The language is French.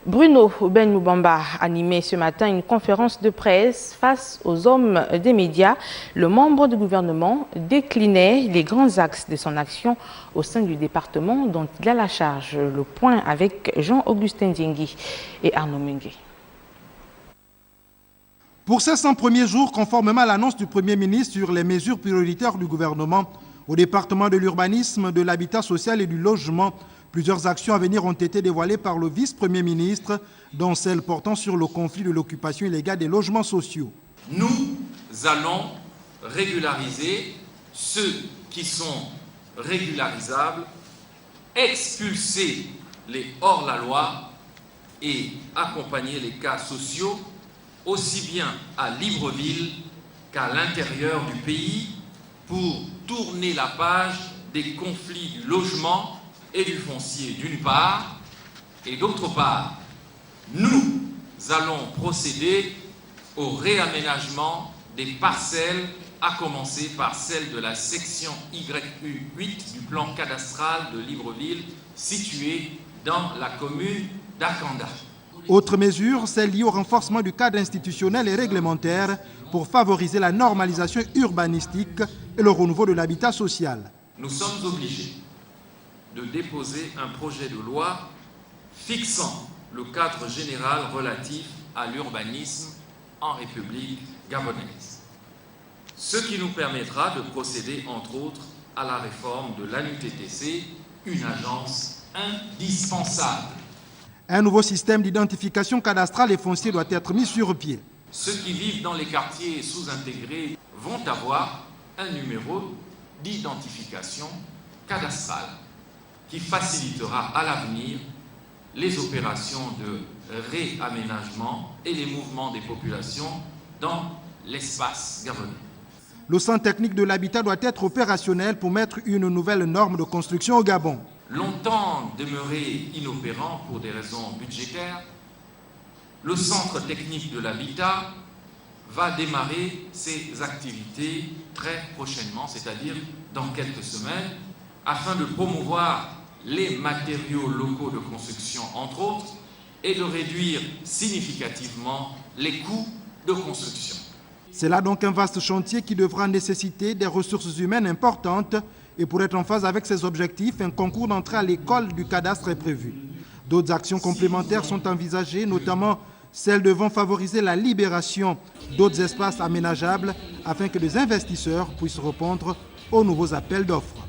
Bruno Ben Moubamba animait ce matin une conférence de presse face aux hommes des médias. Le membre du gouvernement déclinait les grands axes de son action au sein du département dont il a la charge. Le point avec Jean-Augustin Diengui et Arnaud Mengue. Pour ces 100 premiers jours, conformément à l'annonce du Premier ministre sur les mesures prioritaires du gouvernement au département de l'urbanisme, de l'habitat social et du logement, plusieurs actions à venir ont été dévoilées par le vice-premier ministre, dont celle portant sur le conflit de l'occupation illégale des logements sociaux. Nous allons régulariser ceux qui sont régularisables, expulser les hors-la-loi et accompagner les cas sociaux aussi bien à Libreville qu'à l'intérieur du pays pour tourner la page des conflits du logement et du foncier d'une part, et d'autre part, nous allons procéder au réaménagement des parcelles, à commencer par celle de la section YU8 du plan cadastral de Libreville, située dans la commune d'Akanda. Autre mesure, celle liée au renforcement du cadre institutionnel et réglementaire pour favoriser la normalisation urbanistique et le renouveau de l'habitat social. Nous sommes obligés de déposer un projet de loi fixant le cadre général relatif à l'urbanisme en République gabonaise. Ce qui nous permettra de procéder, entre autres, à la réforme de l'ANUTTC, une agence indispensable. Un nouveau système d'identification cadastrale et foncier doit être mis sur pied. Ceux qui vivent dans les quartiers sous-intégrés vont avoir un numéro d'identification cadastrale qui facilitera à l'avenir les opérations de réaménagement et les mouvements des populations dans l'espace gabonais. Le centre technique de l'habitat doit être opérationnel pour mettre une nouvelle norme de construction au Gabon. Longtemps demeuré inopérant pour des raisons budgétaires, le centre technique de l'habitat va démarrer ses activités très prochainement, c'est-à-dire dans quelques semaines, afin de promouvoir les matériaux locaux de construction, entre autres, et de réduire significativement les coûts de construction. C'est là donc un vaste chantier qui devra nécessiter des ressources humaines importantes et pour être en phase avec ces objectifs, un concours d'entrée à l'école du cadastre est prévu. D'autres actions complémentaires sont envisagées, notamment celles devant favoriser la libération d'autres espaces aménageables afin que les investisseurs puissent répondre aux nouveaux appels d'offres.